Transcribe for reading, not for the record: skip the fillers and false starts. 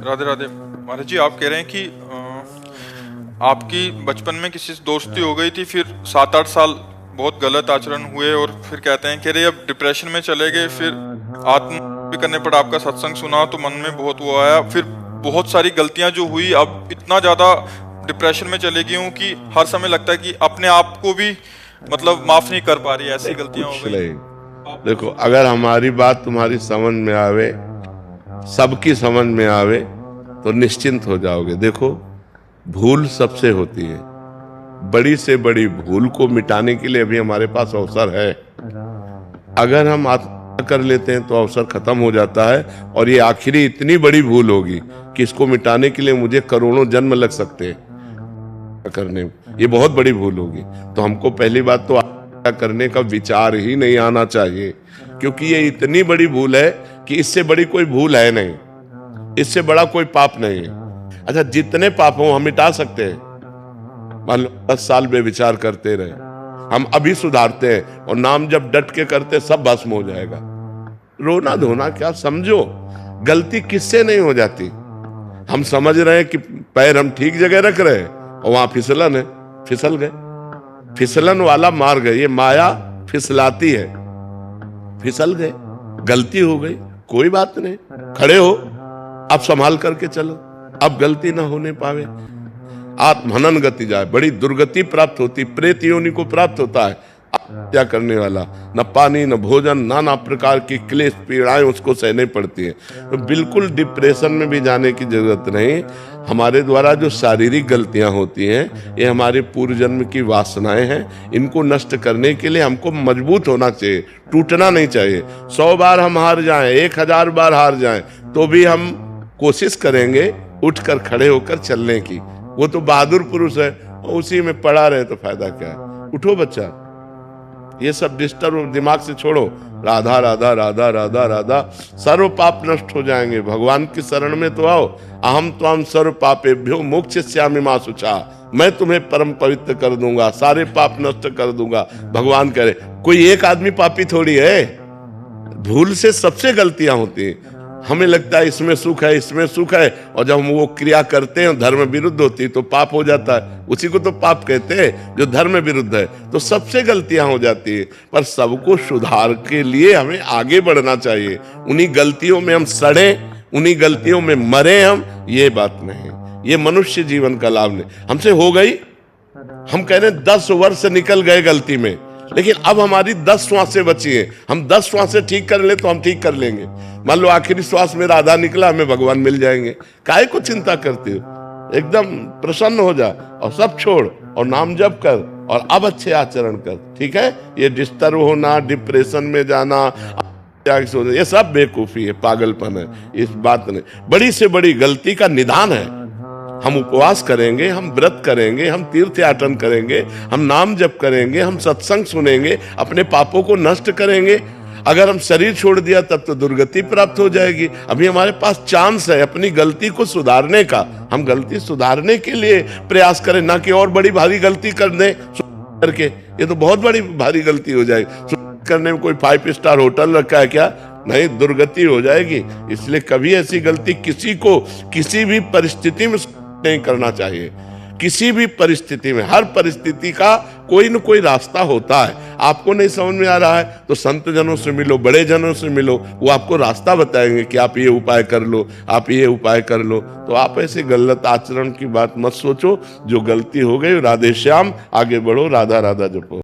राधे राधे। महाराज जी, आप कह रहे हैं कि आपकी बचपन में किसी से दोस्ती हो गई थी, फिर 7-8 साल बहुत गलत आचरण हुए और फिर कहते हैं, कह रहे अब डिप्रेशन में चले गए, फिर आत्महत्या करने पर आपका सत्संग सुना तो मन में बहुत वो आया, फिर बहुत सारी गलतियां जो हुई, अब इतना ज़्यादा डिप्रेशन में चले गई हूँ कि हर समय लगता है कि अपने आप को भी मतलब माफ़ नहीं कर पा रही, ऐसी गलतियां हो गई। देखो, अगर हमारी बात तुम्हारी समझ में आवे, सबकी समझ में आवे, तो निश्चिंत हो जाओगे। देखो, भूल सबसे होती है, बड़ी से बड़ी भूल को मिटाने के लिए अभी हमारे पास अवसर है। अगर हम आत्महत्या कर लेते हैं तो अवसर खत्म हो जाता है, और ये आखिरी इतनी बड़ी भूल होगी कि इसको मिटाने के लिए मुझे करोड़ों जन्म लग सकते हैं करने। ये बहुत बड़ी भूल होगी। तो हमको पहली बात तो आत्महत्या करने का विचार ही नहीं आना चाहिए, क्योंकि ये इतनी बड़ी भूल है कि इससे बड़ी कोई भूल है नहीं, इससे बड़ा कोई पाप नहीं है। अच्छा, जितने पाप हो हम मिटा सकते हैं। मान लो 10 साल बेविचार करते रहे, हम अभी सुधारते हैं और नाम जब डट के करते सब भस्म हो जाएगा। रोना धोना क्या, समझो गलती किससे नहीं हो जाती। हम समझ रहे हैं कि पैर हम ठीक जगह रख रहे हैं और वहां फिसलन है, फिसल गए, फिसलन वाला मार गए। ये माया फिसलाती है, फिसल गए, गलती हो गई, कोई बात नहीं, खड़े हो, अब संभाल करके चलो, अब गलती ना होने पावे। आत्महनन गति जाए, बड़ी दुर्गति प्राप्त होती, प्रेत योनि को प्राप्त होता है हत्या करने वाला। न पानी न भोजन, नाना प्रकार की क्लेश पीड़ाएं उसको सहने पड़ती हैं। तो बिल्कुल डिप्रेशन में भी जाने की जरूरत नहीं। हमारे द्वारा जो शारीरिक गलतियां होती हैं, ये हमारे पूर्व जन्म की वासनाएं हैं। इनको नष्ट करने के लिए हमको मजबूत होना चाहिए, टूटना नहीं चाहिए। 100 बार हम हार जाएं, 1000 बार हार जाएं, तो भी हम कोशिश करेंगे उठकर खड़े होकर चलने की। वो तो बहादुर पुरुष है, उसी में पड़ा रहे तो फायदा क्या है। उठो बच्चा, ये सब डिस्टर्ब दिमाग से छोड़ो। राधा राधा राधा राधा राधा, सर्व पाप नष्ट हो जाएंगे। भगवान की शरण में तो आओ। अहम त्वाम सर्व पापेभ्यो मोक्षयिष्यामि मा शुचा, मैं तुम्हें परम पवित्र कर दूंगा, सारे पाप नष्ट कर दूंगा। भगवान कह रहे, कोई एक आदमी पापी थोड़ी है। भूल से सबसे गलतियां होती हैं। हमें लगता है इसमें सुख है, इसमें सुख है, और जब हम वो क्रिया करते हैं धर्म विरुद्ध होती तो पाप हो जाता है। उसी को तो पाप कहते हैं जो धर्म विरुद्ध है। तो सबसे गलतियां हो जाती है, पर सबको सुधार के लिए हमें आगे बढ़ना चाहिए। उन्हीं गलतियों में हम सड़े, उन्हीं गलतियों में मरे हम, ये बात नहीं। ये मनुष्य जीवन का लाभ नहीं। हमसे हो गई, हम कह रहे 10 वर्ष निकल गए गलती में, लेकिन अब हमारी 10 श्वासें बची हैं। हम 10 श्वासें ठीक कर ले तो हम ठीक कर लेंगे। मान लो आखिरी श्वास में राधा निकला, हमें भगवान मिल जाएंगे। काहे को चिंता करते हो? एकदम प्रसन्न हो जा और सब छोड़ और नाम जप कर और अब अच्छे आचरण कर, ठीक है। ये डिस्टर्ब होना, डिप्रेशन में जाना, ये सब बेवकूफी है, पागलपन है। इस बात ने बड़ी से बड़ी गलती का निदान है। हम उपवास करेंगे, हम व्रत करेंगे, हम तीर्थ याटन करेंगे, हम नाम जप करेंगे, हम सत्संग सुनेंगे, अपने पापों को नष्ट करेंगे। अगर हम शरीर छोड़ दिया तब तो दुर्गति प्राप्त हो जाएगी। अभी हमारे पास चांस है अपनी गलती को सुधारने का। हम गलती सुधारने के लिए प्रयास करें, ना कि और बड़ी भारी गलती कर दें करके। ये तो बहुत बड़ी भारी गलती हो जाएगी। करने में कोई 5 स्टार होटल रखा है क्या? नहीं, दुर्गति हो जाएगी। इसलिए कभी ऐसी गलती किसी को किसी भी परिस्थिति में नहीं करना चाहिए। किसी भी परिस्थिति में, हर परिस्थिति का कोई न कोई रास्ता होता है। आपको नहीं समझ में आ रहा है तो संत जनों से मिलो, बड़े जनों से मिलो, वो आपको रास्ता बताएंगे कि आप ये उपाय कर लो, आप ये उपाय कर लो। तो आप ऐसे गलत आचरण की बात मत सोचो। जो गलती हो गई, राधे श्याम, आगे बढ़ो, राधा राधा जपो।